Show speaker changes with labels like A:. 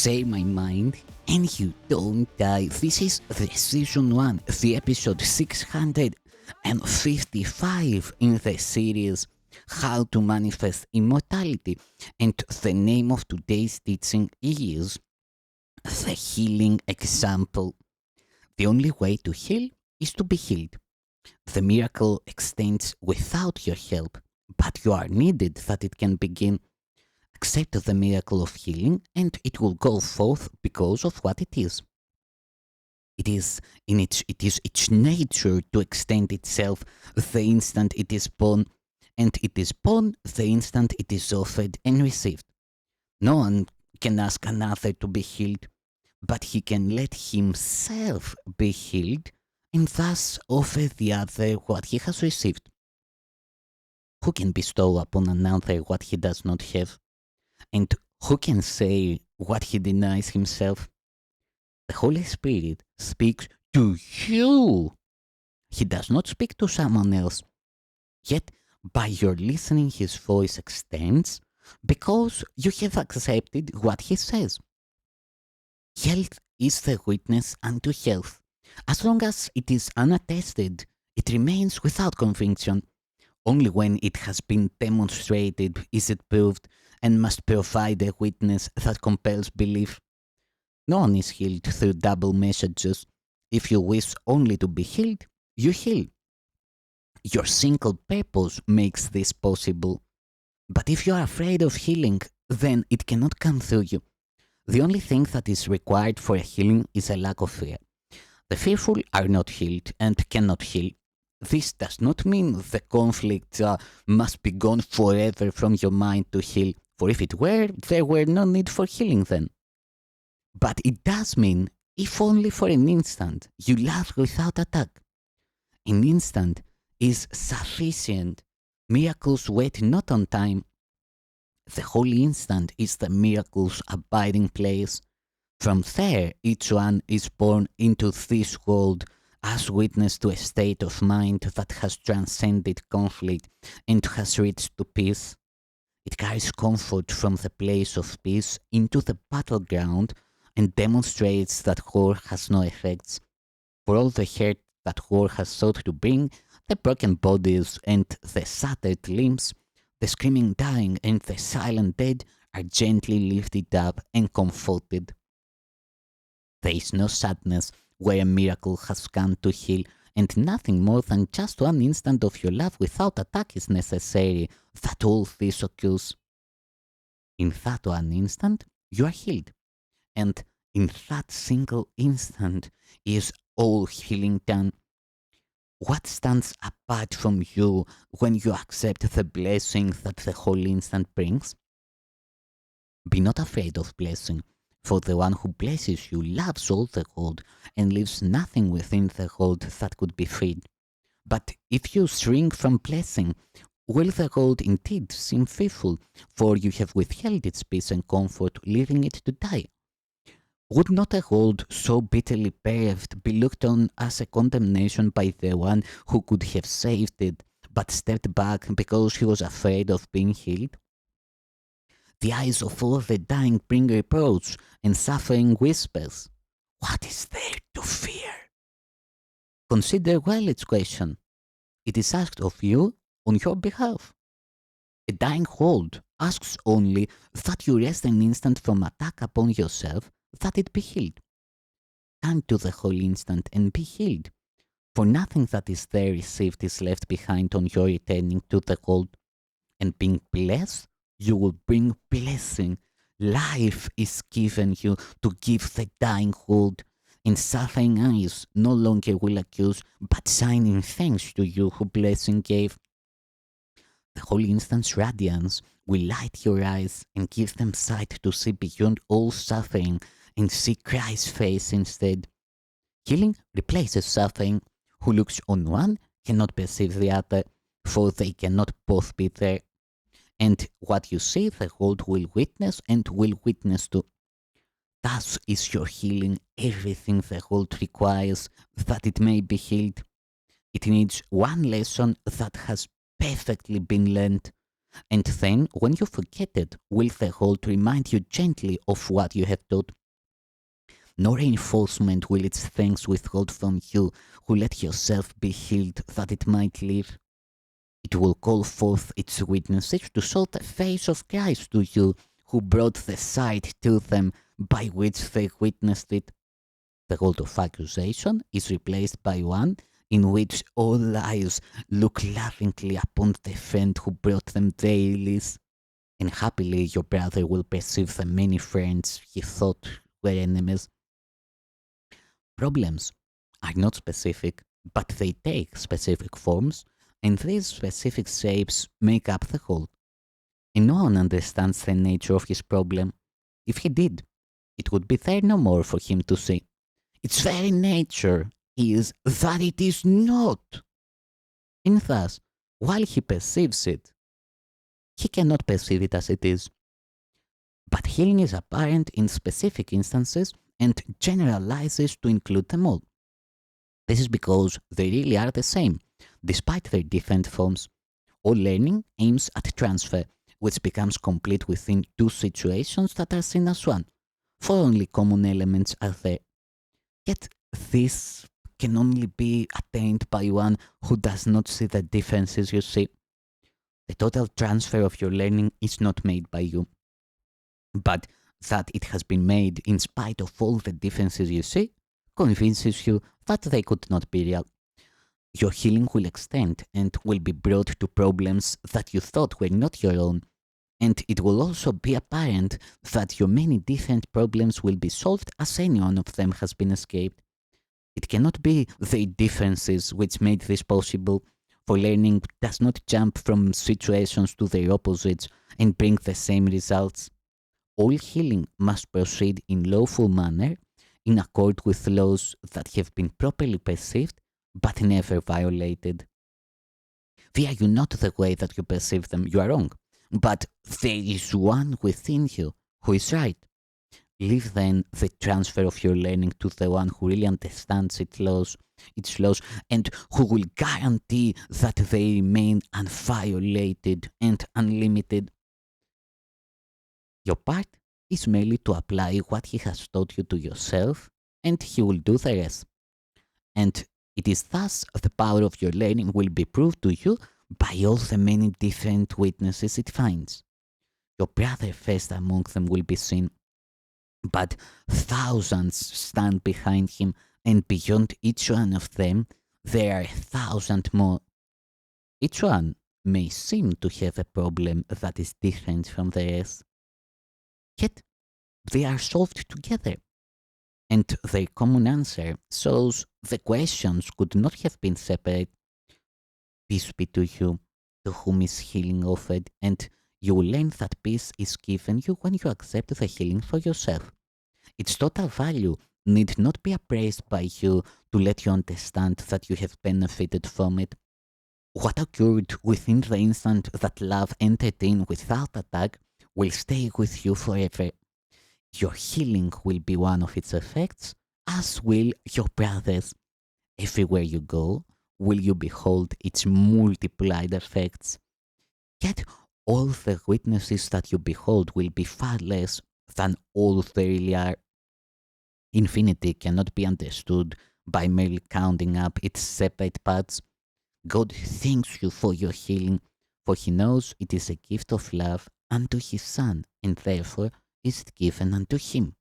A: say my mind and you don't die. This is the season 1, the episode 655 in the series How to Manifest Immortality. And the name of today's teaching is The Healing Example. The only way to heal is to be healed. The miracle extends without your help, but you are needed that it can begin. Accept the miracle of healing and it will go forth because of what it is. It is its nature to extend itself the instant it is born, and it is born the instant it is offered and received. No one can ask another to be healed, but he can let himself be healed and thus offer the other what he has received. Who can bestow upon another what he does not have? And who can say what he denies himself? The Holy Spirit speaks to you. He does not speak to someone else. Yet, by your listening, his voice extends because you have accepted what he says. Health is the witness unto health. As long as it is unattested, it remains without conviction. Only when it has been demonstrated is it proved and must provide a witness that compels belief. No one is healed through double messages. If you wish only to be healed, you heal. Your single purpose makes this possible. But if you are afraid of healing, then it cannot come through you. The only thing that is required for a healing is a lack of fear. The fearful are not healed and cannot heal. This does not mean the conflict must be gone forever from your mind to heal, for if it were, there were no need for healing then. But it does mean, if only for an instant, you love without attack. An instant is sufficient. Miracles wait not on time. The holy instant is the miracle's abiding place. From there, each one is born into this world as witness to a state of mind that has transcended conflict and has reached to peace. It carries comfort from the place of peace into the battleground and demonstrates that war has no effects. For all the hurt that war has sought to bring, the broken bodies and the shattered limbs, the screaming dying and the silent dead are gently lifted up and comforted. There is no sadness where a miracle has come to heal, and nothing more than just one instant of your love without attack is necessary that all this occurs. In that one instant, you are healed, and in that single instant is all healing done. What stands apart from you when you accept the blessing that the holy instant brings? Be not afraid of blessing, for the one who blesses you loves all the world and leaves nothing within the world that could be freed. But if you shrink from blessing, will the world indeed seem fearful, for you have withheld its peace and comfort, leaving it to die? Would not a world so bitterly bereft be looked on as a condemnation by the one who could have saved it, but stepped back because he was afraid of being healed? The eyes of all the dying bring reproach, and suffering whispers, "What is there to fear?" Consider well its question. It is asked of you on your behalf. A dying world asks only that you rest an instant from attack upon yourself, that it be healed. Come to the holy instant and be healed, for nothing that is there received is left behind on your returning to the world. And being blessed, you will bring blessing. Life is given you to give the dying world, and suffering eyes no longer will accuse, but shine in thanks to you who blessing gave. The holy instant's radiance will light your eyes and give them sight to see beyond all suffering and see Christ's face instead. Healing replaces suffering. Who looks on one cannot perceive the other, for they cannot both be there. And what you see, the world will witness and will witness to. Thus is your healing everything the world requires that it may be healed. It needs one lesson that has perfectly been learned. And then, when you forget it, will the hold remind you gently of what you have taught. No reinforcement will its thanks withhold from you, who let yourself be healed that it might live. It will call forth its witnesses to show the face of Christ to you, who brought the sight to them by which they witnessed it. The hold of accusation is replaced by one in which all eyes look lovingly upon the friend who brought them daily, and happily your brother will perceive the many friends he thought were enemies. Problems are not specific, but they take specific forms, and these specific shapes make up the whole. And no one understands the nature of his problem. If he did, it would be there no more for him to see. Its very nature is that it is not. And thus, while he perceives it, he cannot perceive it as it is. But healing is apparent in specific instances and generalizes to include them all. This is because they really are the same, despite their different forms. All learning aims at transfer, which becomes complete within two situations that are seen as one, for only common elements are there. Yet this can only be attained by one who does not see the differences you see. The total transfer of your learning is not made by you, but that it has been made in spite of all the differences you see convinces you that they could not be real. Your healing will extend and will be brought to problems that you thought were not your own, and it will also be apparent that your many different problems will be solved as any one of them has been escaped. It cannot be the differences which made this possible, for learning does not jump from situations to their opposites and bring the same results. All healing must proceed in lawful manner, in accord with laws that have been properly perceived but never violated. Fear you not the way that you perceive them, you are wrong. But there is one within you who is right. Leave then the transfer of your learning to the one who really understands its laws, and who will guarantee that they remain unviolated and unlimited. Your part is merely to apply what he has taught you to yourself, and he will do the rest. And it is thus the power of your learning will be proved to you by all the many different witnesses it finds. Your brother first among them will be seen, but thousands stand behind him, and beyond each one of them there are 1,000 more. Each one may seem to have a problem that is different from the rest, yet they are solved together, and their common answer shows the questions could not have been separate. Peace be to you, to whom is healing offered, and you will learn that peace is given you when you accept the healing for yourself. Its total value need not be appraised by you to let you understand that you have benefited from it. What occurred within the instant that love entered in without attack will stay with you forever. Your healing will be one of its effects, as will your brother's. Everywhere you go, will you behold its multiplied effects. Yet all the witnesses that you behold will be far less than all they really are. Infinity cannot be understood by merely counting up its separate parts. God thanks you for your healing, for he knows it is a gift of love unto his Son, and therefore is it given unto him.